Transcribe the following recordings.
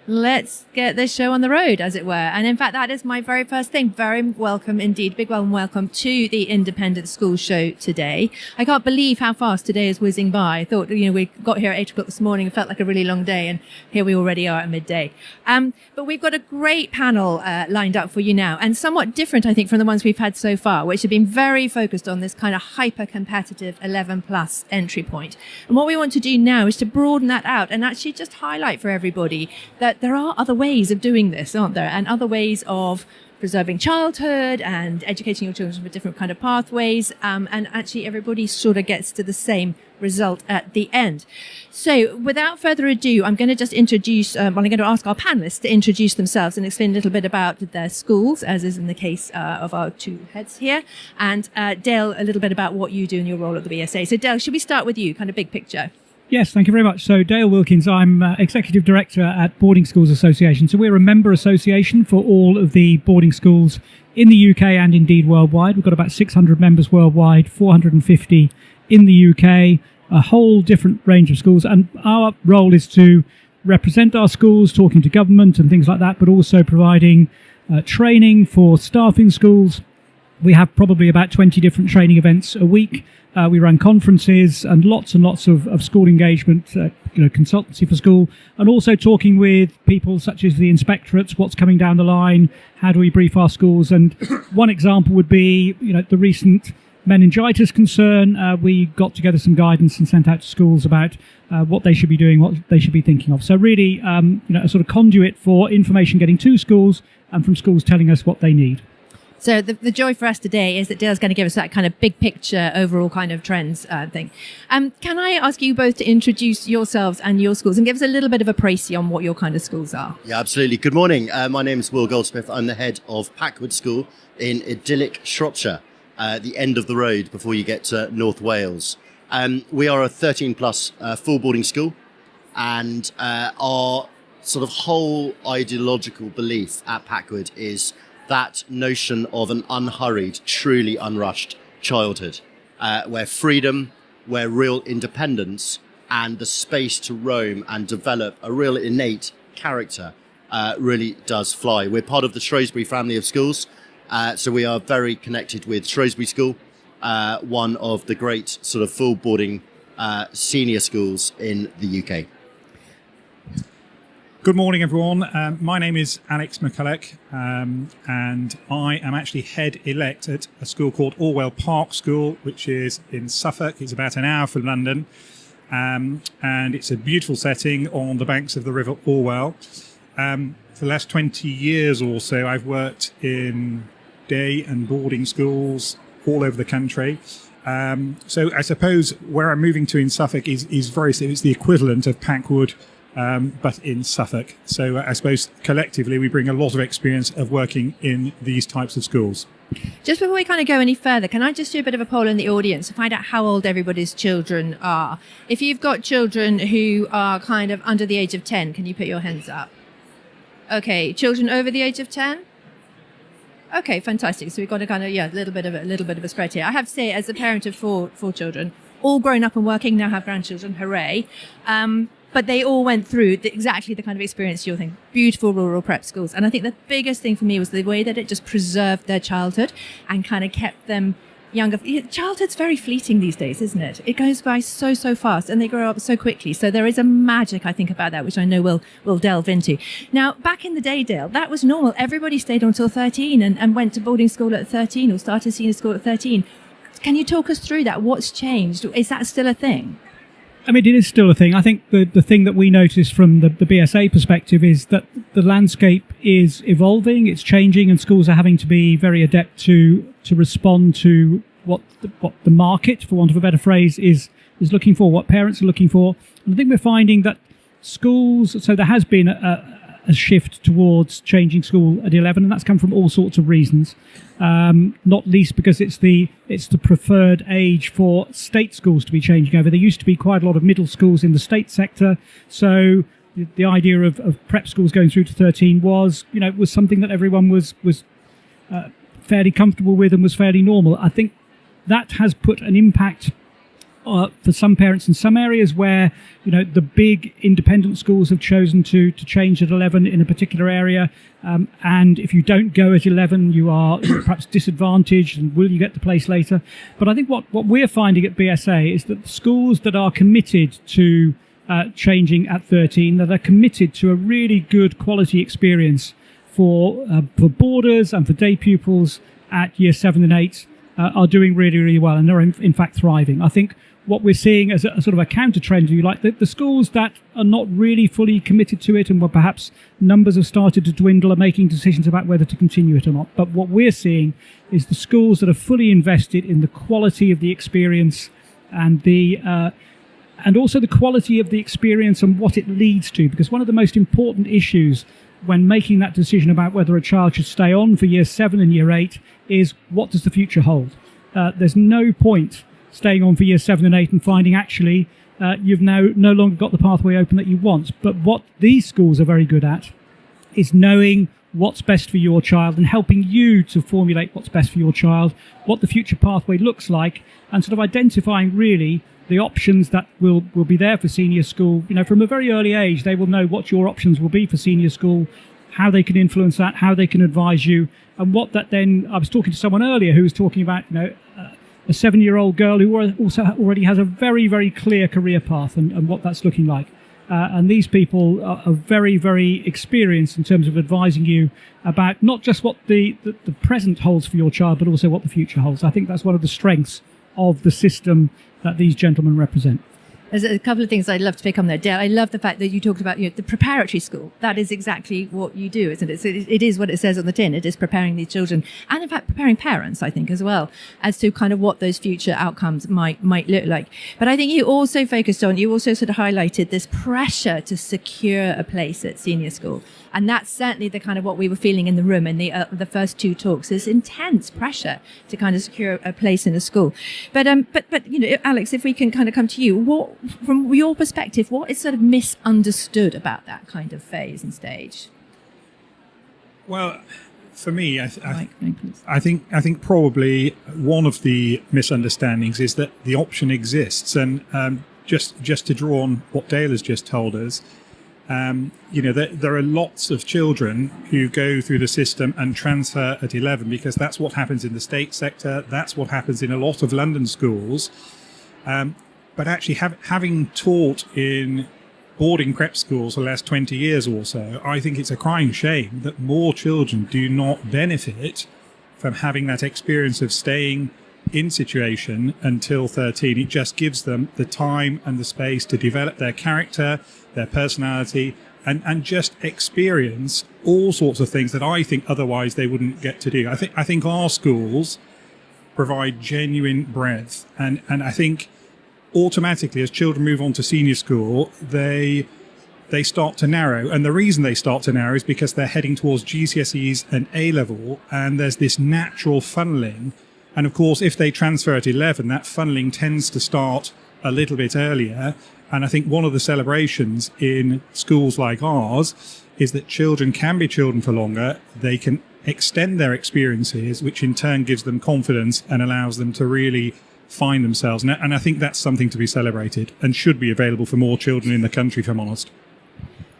let's get this show on the road, as it were. And in fact, that is my very first thing. Very welcome indeed. Big warm welcome to the Independent School Show today. I can't believe how fast today is whizzing by. I thought, we got here at 8 o'clock this morning. It felt like a really long day. And here we already are at midday. But we've got a great panel lined up for you now, and somewhat different, I think, from the ones we've had so far, which have been very focused on this kind of hyper-competitive 11-plus entry point. And what we want to do now is to broaden that out and actually just highlight for everybody that there are other ways of doing this, aren't there? And other ways of preserving childhood and educating your children for different kind of pathways. And actually everybody sort of gets to the same result at the end. So without further ado, I'm going to just introduce, I'm going to ask our panelists to introduce themselves and explain a little bit about their schools, as is in the case of our two heads here. And Dale, a little bit about what you do in your role at the BSA. So Dale, should we start with you, kind of big picture? Yes, thank you very much. So Dale Wilkins, I'm Executive Director at Boarding Schools Association. So we're a member association for all of the boarding schools in the UK and indeed worldwide. We've got about 600 members worldwide, 450 in the UK, a whole different range of schools. And our role is to represent our schools, talking to government and things like that, but also providing training for staff in schools. We have probably about 20 different training events a week. We run conferences and lots of school engagement, consultancy for school, and also talking with people such as the inspectorates, what's coming down the line, how do we brief our schools. And one example would be, the recent meningitis concern. We got together some guidance and sent out to schools about what they should be doing, what they should be thinking of. So really, a sort of conduit for information getting to schools and from schools telling us what they need. So the joy for us today is that Dale's going to give us that kind of big picture, overall kind of trends thing. Can I ask you both to introduce yourselves and your schools and give us a little bit of a précis on what your kind of schools are? Yeah, absolutely. Good morning. My name is Will Goldsmith. I'm the head of Packwood School in idyllic Shropshire, the end of the road before you get to North Wales. We are a 13-plus full boarding school, and our sort of whole ideological belief at Packwood is that notion of an unhurried, truly unrushed childhood, where freedom, where real independence and the space to roam and develop a real innate character really does fly. We're part of the Shrewsbury family of schools, so we are very connected with Shrewsbury School, one of the great sort of full boarding senior schools in the UK. Good morning, everyone. My name is Alex McCullough, and I am actually head-elect at a school called Orwell Park School, which is in Suffolk. It's about an hour from London, and it's a beautiful setting on the banks of the River Orwell. For the last 20 years or so, I've worked in day and boarding schools all over the country. So I suppose where I'm moving to in Suffolk is it's the equivalent of Packwood, but in Suffolk. So I suppose collectively we bring a lot of experience of working in these types of schools. Just before we kind of go any further, can I just do a bit of a poll in the audience to find out how old everybody's children are? If you've got children who are kind of under the age of 10, can you put your hands up? Okay, children over the age of 10? Okay, fantastic. So we've got a kind of, a little bit of a spread here. I have to say, as a parent of four children, all grown up and working, now have grandchildren, hooray. But they all went through exactly the kind of experience you're thinking. Beautiful rural prep schools. And I think the biggest thing for me was the way that it just preserved their childhood and kind of kept them younger. Childhood's very fleeting these days, isn't it? It goes by so fast and they grow up so quickly. So there is a magic, I think, about that, which I know we'll delve into. Now, back in the day, Dale, that was normal. Everybody stayed until 13 and went to boarding school at 13 or started senior school at 13. Can you talk us through that? What's changed? Is that still a thing? I mean, it is still a thing. I think the thing that we notice from the BSA perspective is that the landscape is evolving, it's changing, and schools are having to be very adept to respond to what the market, for want of a better phrase, is looking for, what parents are looking for. And I think we're finding that schools, so there has been a shift towards changing school at 11, and that's come from all sorts of reasons, not least because it's the preferred age for state schools to be changing over. There used to be quite a lot of middle schools in the state sector, so the idea of prep schools going through to 13 was something that everyone was fairly comfortable with and was fairly normal. I think that has put an impact for some parents in some areas where, the big independent schools have chosen to change at 11 in a particular area. And if you don't go at 11, you are perhaps disadvantaged, and will you get the place later? But I think what we're finding at BSA is that the schools that are committed to changing at 13, that are committed to a really good quality experience for boarders and for day pupils at year 7 and 8 are doing really, really well, and they're in fact thriving. I think what we're seeing as a sort of a counter trend, if you like, the schools that are not really fully committed to it, and where perhaps numbers have started to dwindle, are making decisions about whether to continue it or not. But what we're seeing is the schools that are fully invested in the quality of the experience and and also the quality of the experience and what it leads to. Because one of the most important issues when making that decision about whether a child should stay on for year 7 and year 8 is, what does the future hold? There's no point staying on for year 7 and 8 and finding actually you've now no longer got the pathway open that you want. But what these schools are very good at is knowing what's best for your child and helping you to formulate what's best for your child, what the future pathway looks like, and sort of identifying really the options that will be there for senior school. From a very early age, they will know what your options will be for senior school, how they can influence that, how they can advise you, and what that then. I was talking to someone earlier who was talking about, a 7-year-old girl who also already has a very, very clear career path and what that's looking like. And these people are very, very experienced in terms of advising you about not just what the present holds for your child, but also what the future holds. I think that's one of the strengths of the system that these gentlemen represent. There's a couple of things I'd love to pick on there, Dale. I love the fact that you talked about the preparatory school. That is exactly what you do, isn't it? So it is what it says on the tin. It is preparing these children, and in fact preparing parents, I think, as well, as to kind of what those future outcomes might look like. But I think you also sort of highlighted this pressure to secure a place at senior school. And that's certainly the kind of what we were feeling in the room in the first two talks, is intense pressure to kind of secure a place in a school. But Alex, if we can kind of come to you, what, from your perspective, what is sort of misunderstood about that kind of phase and stage? Well, for me, I think probably one of the misunderstandings is that the option exists, and just to draw on what Dale has just told us. There are lots of children who go through the system and transfer at 11 because that's what happens in the state sector. That's what happens in a lot of London schools. But actually, having taught in boarding prep schools for the last 20 years or so, I think it's a crying shame that more children do not benefit from having that experience of staying in situation until 13. It just gives them the time and the space to develop their character, their personality, and just experience all sorts of things that I think otherwise they wouldn't get to do. I think our schools provide genuine breadth, and I think automatically as children move on to senior school, they start to narrow. And the reason they start to narrow is because they're heading towards GCSEs and A-level, and there's this natural funneling. And of course, if they transfer at 11, that funneling tends to start a little bit earlier. And I think one of the celebrations in schools like ours is that children can be children for longer. They can extend their experiences, which in turn gives them confidence and allows them to really find themselves. And I think that's something to be celebrated and should be available for more children in the country, if I'm honest.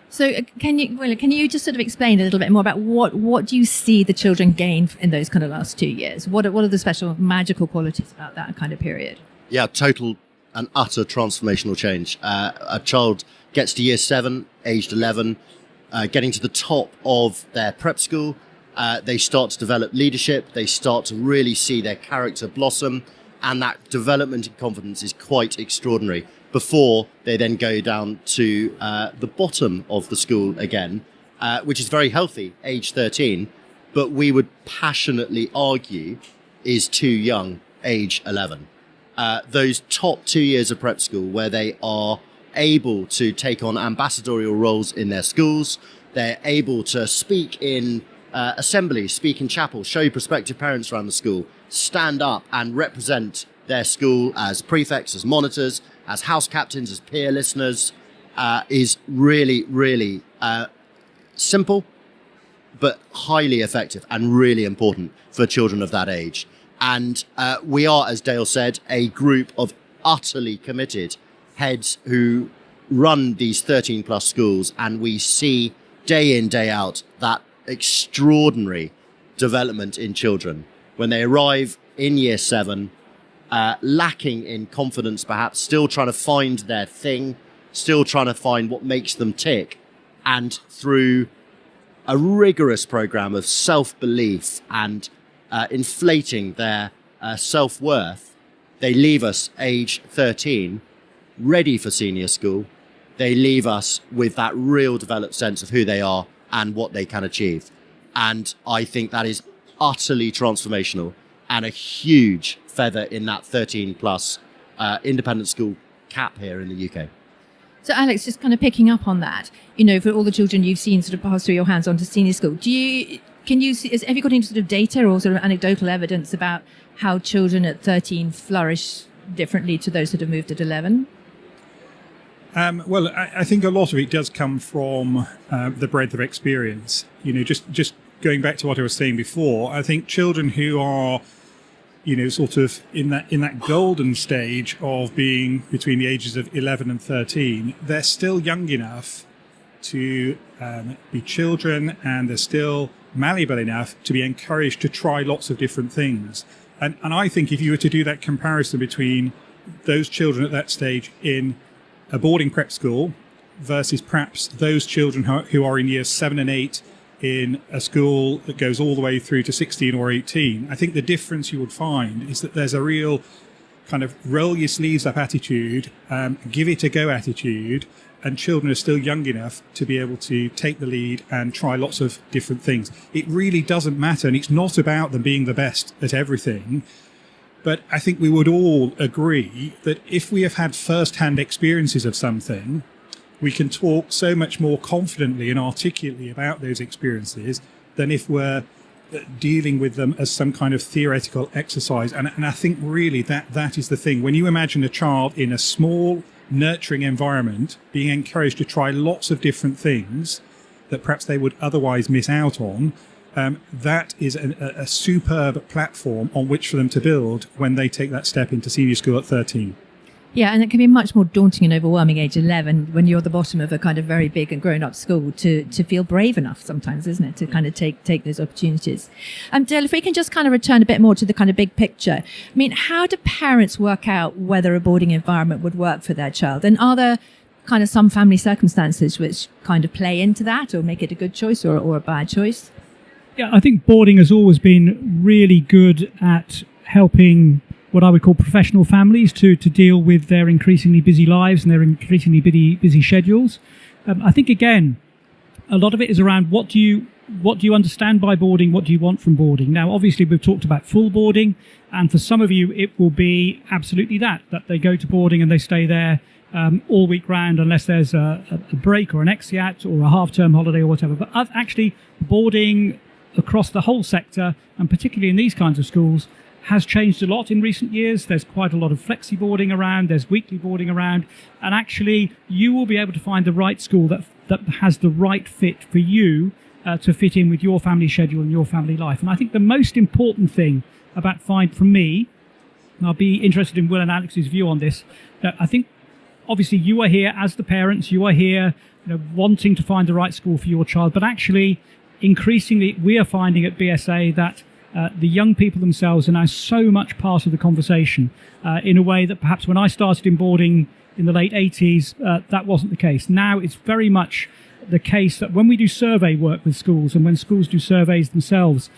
So can you just sort of explain a little bit more about what do you see the children gain in those kind of last 2 years? What are the special magical qualities about that kind of period? Yeah, total and utter transformational change. A child gets to year 7, aged 11, getting to the top of their prep school. They start to develop leadership. They start to really see their character blossom. And that development in confidence is quite extraordinary before they then go down to the bottom of the school again, which is very healthy, age 13, but we would passionately argue is too young, age 11. Those top 2 years of prep school where they are able to take on ambassadorial roles in their schools, they're able to speak in assemblies, speak in chapel, show prospective parents around the school, stand up and represent their school as prefects, as monitors, as house captains, as peer listeners, is really, really simple, but highly effective and really important for children of that age. And we are, as Dale said, a group of utterly committed heads who run these 13 plus schools, and we see day in, day out that extraordinary development in children when they arrive in year 7, lacking in confidence, perhaps still trying to find their thing, still trying to find what makes them tick, and through a rigorous program of self-belief and inflating their self-worth, they leave us age 13 ready for senior school. They leave us with that real developed sense of who they are and what they can achieve. And I think that is utterly transformational and a huge feather in that 13 plus independent school cap here in the UK. So Alex, just kind of picking up on that, for all the children you've seen sort of pass through your hands onto senior school, have you got any sort of data or sort of anecdotal evidence about how children at 13 flourish differently to those that have moved at 11? Well, I think a lot of it does come from the breadth of experience. Just going back to what I was saying before, I think children who are, sort of in that golden stage of being between the ages of 11 and 13, they're still young enough to be children, and they're still malleable enough to be encouraged to try lots of different things. And I think if you were to do that comparison between those children at that stage in a boarding prep school versus perhaps those children who are in years 7 and 8 in a school that goes all the way through to 16 or 18, I think the difference you would find is that there's a real kind of roll your sleeves up attitude, give it a go attitude, and children are still young enough to be able to take the lead and try lots of different things. It really doesn't matter, and it's not about them being the best at everything. But I think we would all agree that if we have had first-hand experiences of something, we can talk so much more confidently and articulately about those experiences than if we're dealing with them as some kind of theoretical exercise. And I think really that is the thing. When you imagine a child in a small, nurturing environment being encouraged to try lots of different things that perhaps they would otherwise miss out on, that is a superb platform on which for them to build when they take that step into senior school at 13. Yeah, and it can be much more daunting and overwhelming age 11 when you're at the bottom of a kind of very big and grown-up school to feel brave enough sometimes, isn't it, to kind of take those opportunities. Dale, if we can just kind of return a bit more to the kind of big picture. I mean, how do parents work out whether a boarding environment would work for their child? And are there kind of some family circumstances which kind of play into that or make it a good choice or a bad choice? Yeah, I think boarding has always been really good at helping what I would call professional families to deal with their increasingly busy lives and their increasingly busy schedules. I think, again, a lot of it is around what do you understand by boarding, what do you want from boarding. Now, obviously, we've talked about full boarding, and for some of you, it will be absolutely that they go to boarding and they stay there all week round unless there's a break or an exeat or a half-term holiday or whatever. But actually, boarding across the whole sector, and particularly in these kinds of schools, has changed a lot in recent years. There's quite a lot of flexi boarding around, there's weekly boarding around, and actually you will be able to find the right school that has the right fit for you to fit in with your family schedule and your family life. And I think the most important thing about from me, and I'll be interested in Will and Alex's view on this, that I think obviously you are here as the parents, you are here wanting to find the right school for your child, but actually increasingly we are finding at BSA that the young people themselves are now so much part of the conversation in a way that perhaps when I started in boarding in the late 80s, that wasn't the case. Now it's very much the case that when we do survey work with schools and when schools do surveys themselves,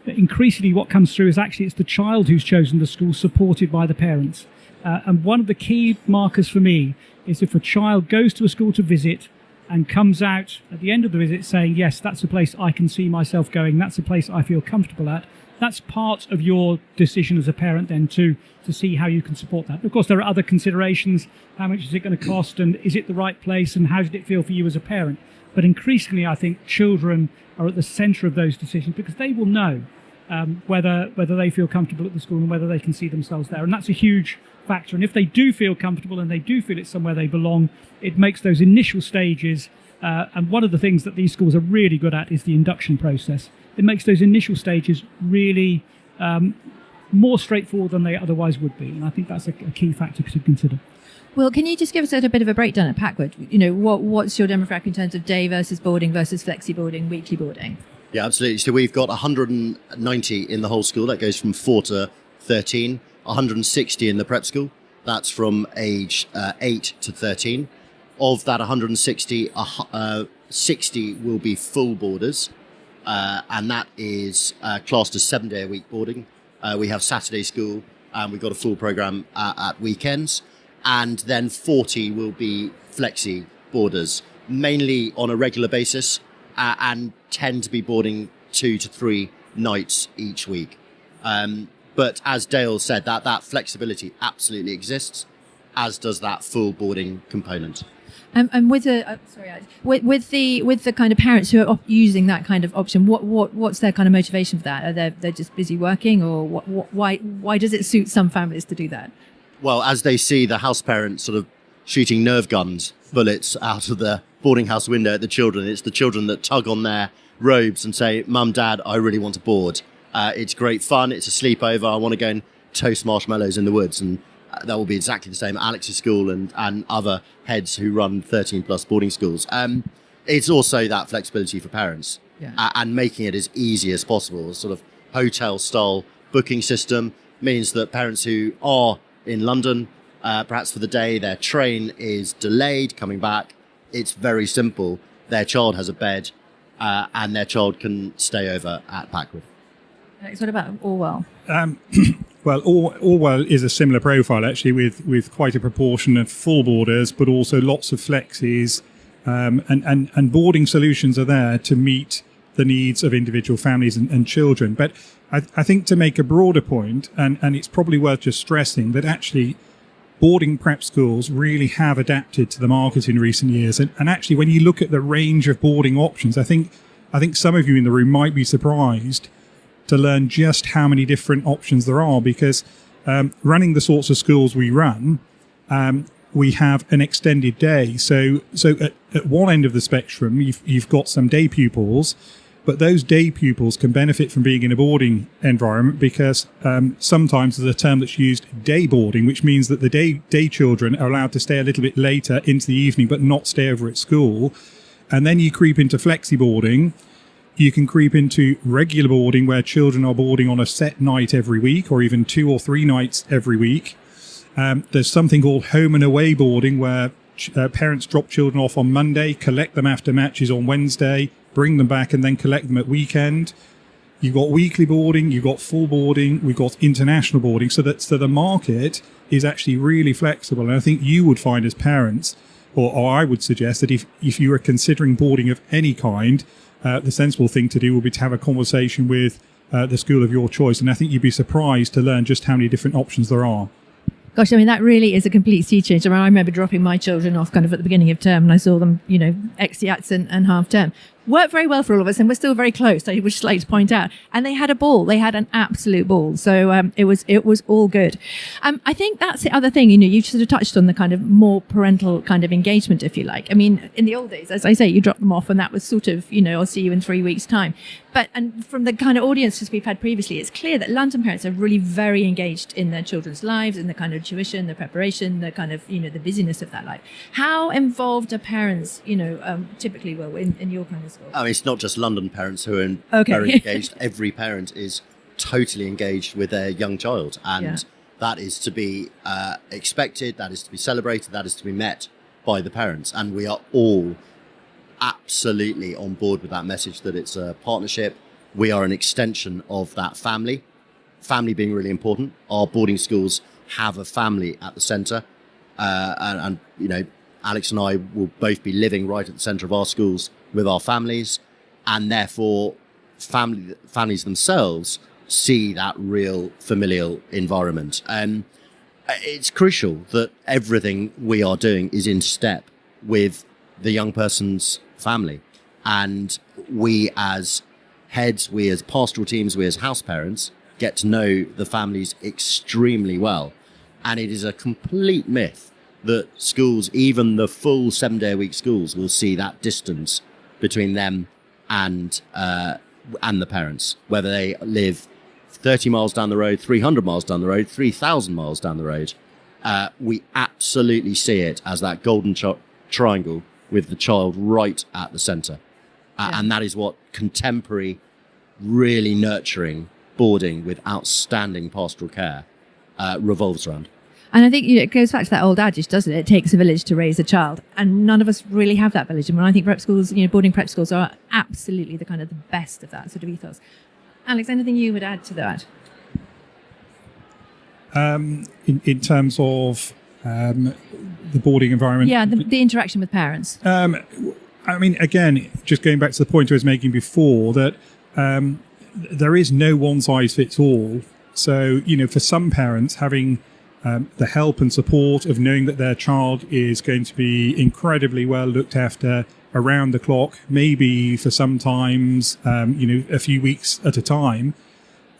increasingly what comes through is actually it's the child who's chosen the school supported by the parents. And one of the key markers for me is if a child goes to a school to visit and comes out at the end of the visit saying, yes, that's a place I can see myself going, that's a place I feel comfortable at, that's part of your decision as a parent then to see how you can support that. Of course, there are other considerations. How much is it going to cost, and is it the right place, and how did it feel for you as a parent? But increasingly, I think children are at the centre of those decisions because they will know whether they feel comfortable at the school and whether they can see themselves there. And that's a huge factor. And if they do feel comfortable and they do feel it's somewhere they belong, it makes those initial stages, and one of the things that these schools are really good at is the induction process. It makes those initial stages really more straightforward than they otherwise would be. And I think that's a key factor to consider. Well, can you just give us a bit of a breakdown at Packwood? What's your demographic in terms of day versus boarding versus flexi boarding, weekly boarding? Yeah, absolutely. So we've got 190 in the whole school. That goes from 4 to 13. 160 in the prep school. That's from age 8 to 13. Of that 160, 60 will be full boarders. And that is classed as 7-day-a-week boarding. We have Saturday school, and we've got a full program at weekends. And then 40 will be flexi boarders, mainly on a regular basis, and tend to be boarding 2 to 3 nights each week. But as Dale said, that flexibility absolutely exists, as does that full boarding component. And with the kind of parents who are using that kind of option, what's their kind of motivation for that? Are they just busy working, or why does it suit some families to do that? Well, as they see the house parents sort of shooting nerve guns, bullets out of the boarding house window at the children, it's the children that tug on their robes and say, "Mum, Dad, I really want to board. It's great fun. It's a sleepover. I want to go and toast marshmallows in the woods." And that will be exactly the same at Alex's school and other heads who run 13 plus boarding schools. It's also that flexibility for parents, and making it as easy as possible. A sort of hotel style booking system means that parents who are in London, perhaps for the day, their train is delayed coming back. It's very simple. Their child has a bed, and their child can stay over at Packwood. Alex, what about Orwell? Well, Orwell is a similar profile, actually, with quite a proportion of full boarders, but also lots of flexis, and boarding solutions are there to meet the needs of individual families and children. But I think to make a broader point, and it's probably worth just stressing, that actually boarding prep schools really have adapted to the market in recent years. And actually, when you look at the range of boarding options, I think some of you in the room might be surprised to learn just how many different options there are, because running the sorts of schools we run, we have an extended day. So at one end of the spectrum, you've got some day pupils, but those day pupils can benefit from being in a boarding environment because sometimes there's a term that's used, day boarding, which means that the day children are allowed to stay a little bit later into the evening, but not stay over at school. And then you creep into flexi boarding. You can creep into regular boarding where children are boarding on a set night every week, or even 2 or 3 nights every week. There's something called home and away boarding where parents drop children off on Monday, collect them after matches on Wednesday, bring them back and then collect them at weekend. You've got weekly boarding, you've got full boarding, we've got international boarding. So the market is actually really flexible. And I think you would find as parents, or I would suggest that if you are considering boarding of any kind, the sensible thing to do would be to have a conversation with the school of your choice. And I think you'd be surprised to learn just how many different options there are. Gosh, I mean, that really is a complete sea change. I mean, I remember dropping my children off kind of at the beginning of term, and I saw them, ex-yats and half term. Worked very well for all of us, and we're still very close, I would just like to point out. And they had a ball. They had an absolute ball. So it was all good. I think that's the other thing, you sort of touched on the kind of more parental kind of engagement, if you like. I mean, in the old days, as I say, you drop them off and that was sort of, I'll see you in 3 weeks' time. And from the kind of audiences we've had previously, it's clear that London parents are really very engaged in their children's lives, in the kind of tuition, the preparation, the kind of, the busyness of that life. How involved are parents, typically, in your kind of school? I mean, it's not just London parents who are very engaged. Every parent is totally engaged with their young child. And that is to be expected, that is to be celebrated, that is to be met by the parents. And we are all absolutely on board with that message that it's a partnership. We are an extension of that family being really important. Our boarding schools have a family at the centre, and Alex and I will both be living right at the centre of our schools with our families, and therefore families themselves see that real familial environment. And it's crucial that everything we are doing is in step with the young person's family. And we as heads, we as pastoral teams, we as house parents get to know the families extremely well. And it is a complete myth that schools, even the full 7-day-a-week schools, will see that distance between them and the parents, whether they live 30 miles down the road, 300 miles down the road, 3,000 miles down the road. We absolutely see it as that golden triangle with the child right at the centre. And that is what contemporary, really nurturing boarding with outstanding pastoral care revolves around. And I think it goes back to that old adage, doesn't it? It takes a village to raise a child. And none of us really have that village. And when I think prep schools, boarding prep schools are absolutely the best of that sort of ethos. Alex, anything you would add to that? In terms of the boarding environment? Yeah, the interaction with parents. Again, just going back to the point I was making before, that there is no one size fits all. So, for some parents, having the help and support of knowing that their child is going to be incredibly well looked after around the clock, maybe for sometimes, a few weeks at a time,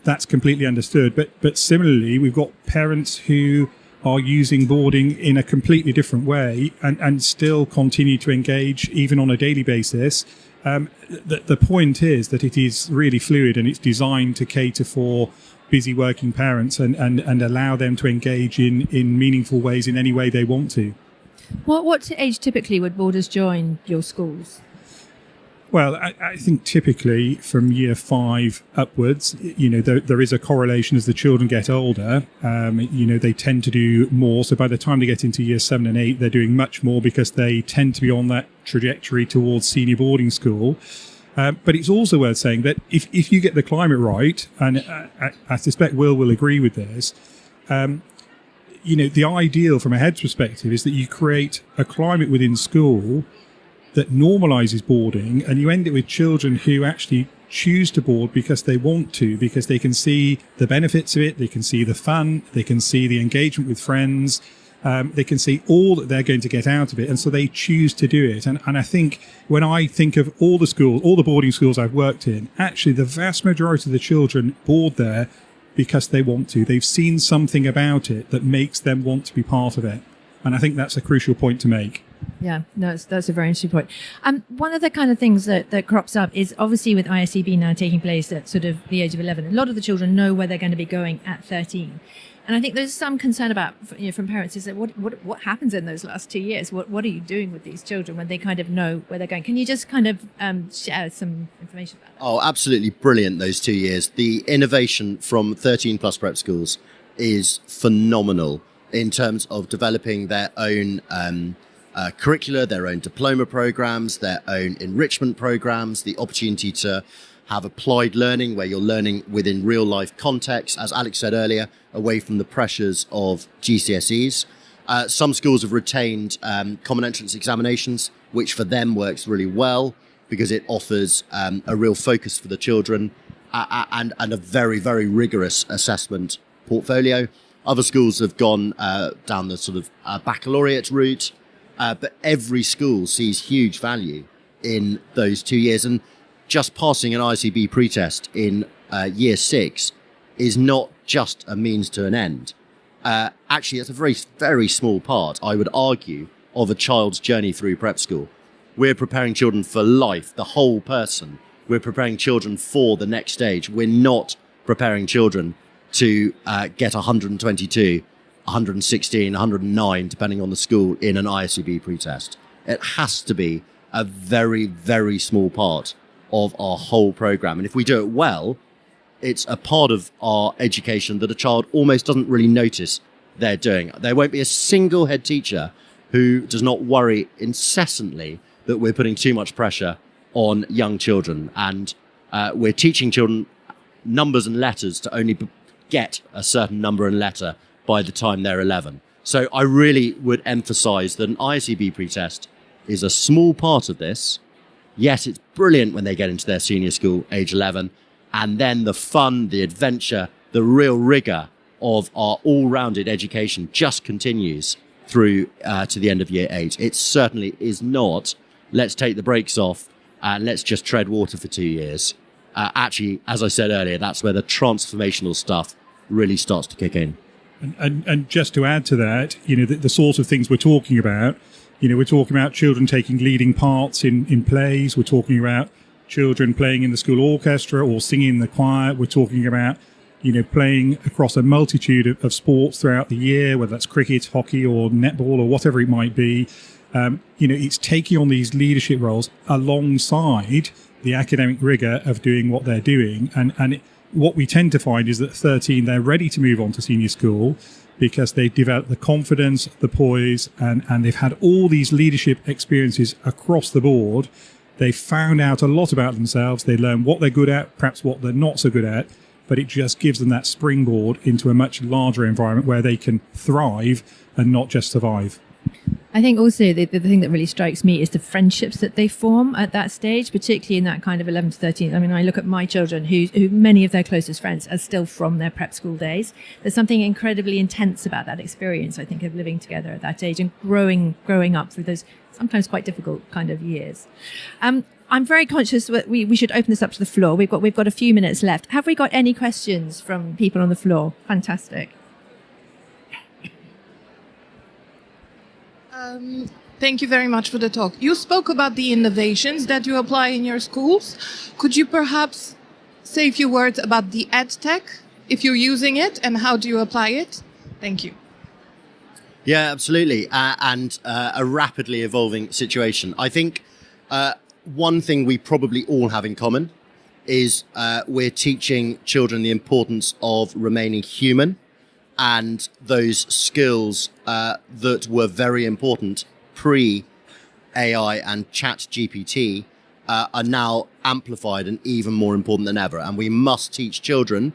that's completely understood. But similarly, we've got parents who are using boarding in a completely different way and still continue to engage even on a daily basis. The point is that it is really fluid and it's designed to cater for busy working parents and allow them to engage in meaningful ways in any way they want to. What age typically would boarders join your schools? Well, I think typically from year 5 upwards, there is a correlation as the children get older. They tend to do more. So by the time they get into year 7 and 8, they're doing much more because they tend to be on that trajectory towards senior boarding school. But it's also worth saying that if you get the climate right, and I suspect will agree with this, the ideal from a head's perspective is that you create a climate within school that normalises boarding, and you end it with children who actually choose to board because they want to, because they can see the benefits of it, they can see the fun, they can see the engagement with friends, they can see all that they're going to get out of it, and so they choose to do it. And I think when I think of all the boarding schools I've worked in, actually the vast majority of the children board there because they want to. They've seen something about it that makes them want to be part of it. And I think that's a crucial point to make. Yeah, no, that's a very interesting point. One of the kind of things that crops up is obviously with ISEB now taking place at sort of the age of 11, a lot of the children know where they're going to be going at 13. And I think there's some concern about, from parents, is that what happens in those last 2 years? What are you doing with these children when they kind of know where they're going? Can you just kind of share some information about that? Oh, absolutely brilliant, those 2 years. The innovation from 13 plus prep schools is phenomenal in terms of developing their own curricula, their own diploma programs, their own enrichment programs, the opportunity to have applied learning where you're learning within real life context, as Alex said earlier, away from the pressures of GCSEs. Some schools have retained common entrance examinations, which for them works really well because it offers a real focus for the children and a very, very rigorous assessment portfolio. Other schools have gone down the sort of baccalaureate route, but every school sees huge value in those 2 years. And just passing an ICB pretest in year 6 is not just a means to an end. Actually, it's a very, very small part, I would argue, of a child's journey through prep school. We're preparing children for life, the whole person. We're preparing children for the next stage. We're not preparing children to get 122, 116, 109, depending on the school, in an ISEB pretest. It has to be a very, very small part of our whole program. And if we do it well, it's a part of our education that a child almost doesn't really notice they're doing. There won't be a single head teacher who does not worry incessantly that we're putting too much pressure on young children. And we're teaching children numbers and letters to only get a certain number and letter by the time they're 11. So I really would emphasize that an ISEB pretest is a small part of this. Yes, it's brilliant when they get into their senior school, age 11, and then the fun, the adventure, the real rigor of our all-rounded education just continues through to the end of year 8. It certainly is not, let's take the brakes off and let's just tread water for 2 years. Actually, as I said earlier, that's where the transformational stuff really starts to kick in. And just to add to that, the sort of things we're talking about, we're talking about children taking leading parts in plays. We're talking about children playing in the school orchestra or singing in the choir. We're talking about, playing across a multitude of sports throughout the year, whether that's cricket, hockey, or netball, or whatever it might be. It's taking on these leadership roles alongside the academic rigor of doing what they're doing. What we tend to find is that 13, they're ready to move on to senior school because they've developed the confidence, the poise, and they've had all these leadership experiences across the board. They've found out a lot about themselves. They learn what they're good at, perhaps what they're not so good at, but it just gives them that springboard into a much larger environment where they can thrive and not just survive. I think also the thing that really strikes me is the friendships that they form at that stage, particularly in that kind of 11 to 13. I mean, I look at my children who many of their closest friends are still from their prep school days. There's something incredibly intense about that experience, I think, of living together at that age and growing up through those sometimes quite difficult kind of years. I'm very conscious that we should open this up to the floor. We've got a few minutes left. Have we got any questions from people on the floor? Fantastic. Thank you very much for the talk. You spoke about the innovations that you apply in your schools. Could you perhaps say a few words about the ed tech, if you're using it, and how do you apply it? Thank you. Yeah, absolutely. And a rapidly evolving situation. I think one thing we probably all have in common is we're teaching children the importance of remaining human. And those skills that were very important pre-AI and chat GPT are now amplified and even more important than ever. And we must teach children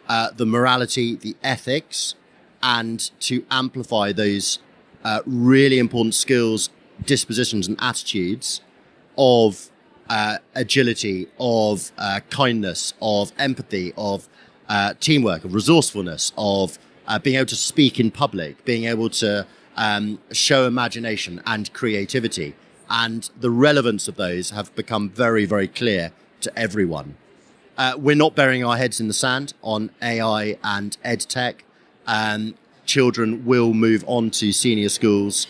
the morality, the ethics, and to amplify those really important skills, dispositions, and attitudes of agility, of kindness, of empathy, of teamwork, of resourcefulness, of being able to speak in public, being able to show imagination and creativity. And the relevance of those have become very, very clear to everyone. We're not burying our heads in the sand on AI and ed tech. Children will move on to senior schools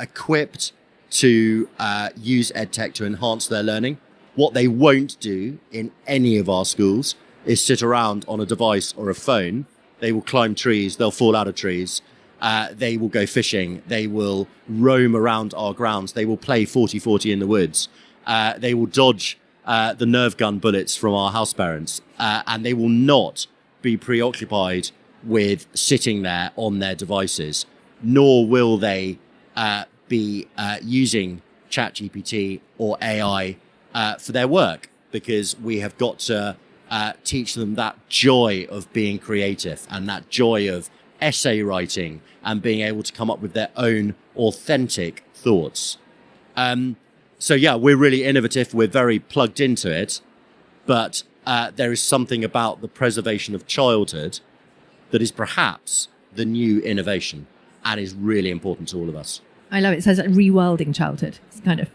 equipped to use ed tech to enhance their learning. What they won't do in any of our schools is sit around on a device or a phone. They will climb trees, they'll fall out of trees, they will go fishing, they will roam around our grounds, they will play 40-40 in the woods, they will dodge the nerve gun bullets from our house parents, and they will not be preoccupied with sitting there on their devices, nor will they be using ChatGPT or AI for their work, because we have got to teach them that joy of being creative and that joy of essay writing and being able to come up with their own authentic thoughts. So yeah, we're really innovative. We're very plugged into it, but there is something about the preservation of childhood that is perhaps the new innovation and is really important to all of us. I love it. It says rewilding childhood. It's kind of...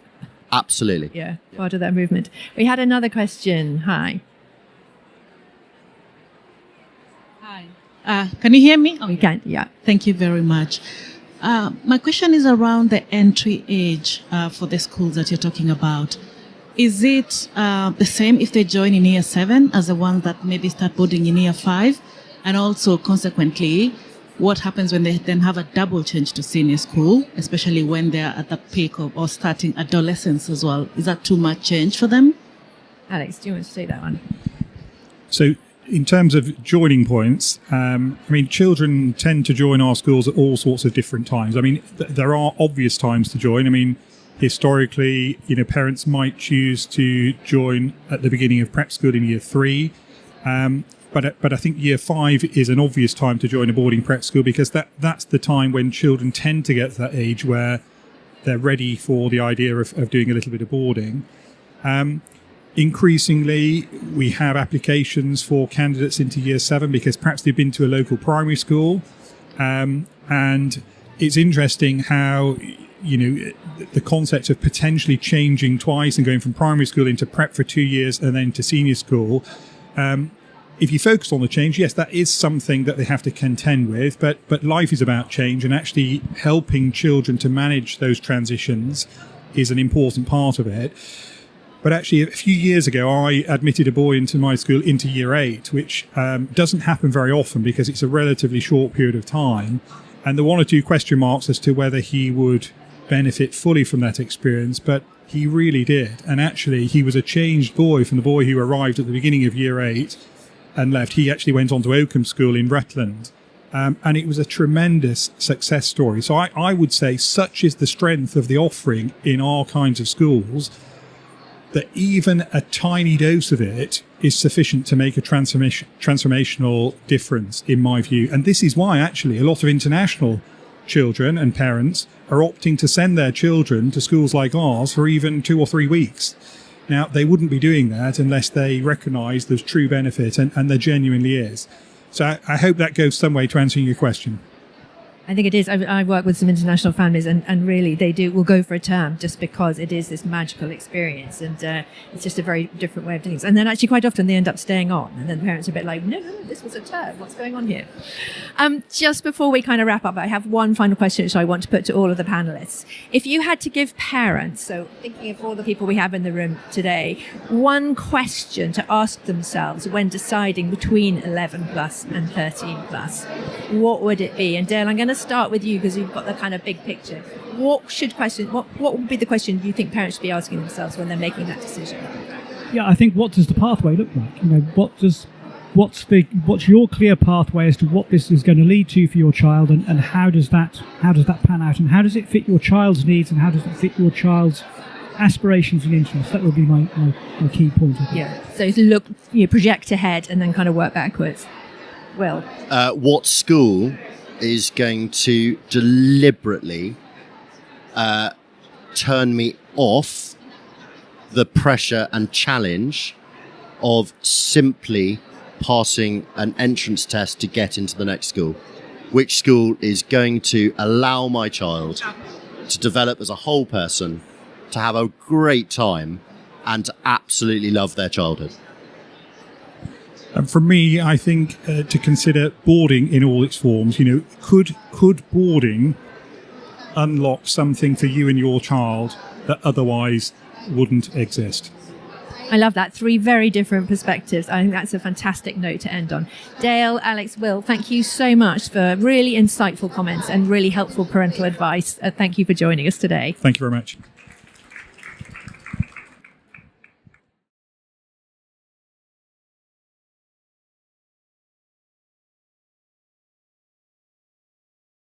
Absolutely. Yeah, part of that movement. We had another question. Hi. Can you hear me? We can, yeah. Thank you very much. My question is around the entry age for the schools that you're talking about. Is it the same if they join in year 7 as the ones that maybe start boarding in year 5? And also, consequently, what happens when they then have a double change to senior school, especially when they're at the peak of or starting adolescence as well? Is that too much change for them? Alex, do you want to say that one? So in terms of joining points, children tend to join our schools at all sorts of different times. There are obvious times to join. Historically, parents might choose to join at the beginning of prep school in year 3. But I think year 5 is an obvious time to join a boarding prep school, because that's the time when children tend to get to that age where they're ready for the idea of doing a little bit of boarding. Increasingly, we have applications for candidates into year 7 because perhaps they've been to a local primary school. And it's interesting how, the concept of potentially changing twice and going from primary school into prep for 2 years and then to senior school. If you focus on the change, yes, that is something that they have to contend with, but life is about change, and actually helping children to manage those transitions is an important part of it. But actually, a few years ago, I admitted a boy into my school into year 8, which doesn't happen very often because it's a relatively short period of time. And there were 1 or 2 question marks as to whether he would benefit fully from that experience, but he really did. And actually, he was a changed boy from the boy who arrived at the beginning of year 8 and left. He actually went on to Oakham School in Rutland. And it was a tremendous success story. So I would say such is the strength of the offering in our kinds of schools that even a tiny dose of it is sufficient to make a transformational difference, in my view. And this is why, actually, a lot of international children and parents are opting to send their children to schools like ours for even 2 or 3 weeks. Now, they wouldn't be doing that unless they recognise there's true benefit, and there genuinely is. So I hope that goes some way to answering your question. I think it is. I work with some international families, and really will go for a term just because it is this magical experience, and it's just a very different way of doing things. And then actually quite often they end up staying on, and then the parents are a bit like, no, this was a term. What's going on here? Just before we kind of wrap up, I have one final question which I want to put to all of the panelists. If you had to give parents, so thinking of all the people we have in the room today, one question to ask themselves when deciding between 11 plus and 13 plus, what would it be? And Dale, I'm going to start with you because you've got the kind of big picture. What would be the question you think parents should be asking themselves when they're making that decision? Yeah, I think, what does the pathway look like? What's your clear pathway as to what this is going to lead to for your child, and how does that pan out, and how does it fit your child's needs, and how does it fit your child's aspirations and interests? That would be my key point. Yeah. So project ahead and then kind of work backwards. Will, what school is going to deliberately turn me off the pressure and challenge of simply passing an entrance test to get into the next school? Which school is going to allow my child to develop as a whole person, to have a great time, and to absolutely love their childhood? And for me, I think to consider boarding in all its forms. Could boarding unlock something for you and your child that otherwise wouldn't exist? I love that. 3 very different perspectives. I think that's a fantastic note to end on. Dale, Alex, Will, thank you so much for really insightful comments and really helpful parental advice. Thank you for joining us today. Thank you very much.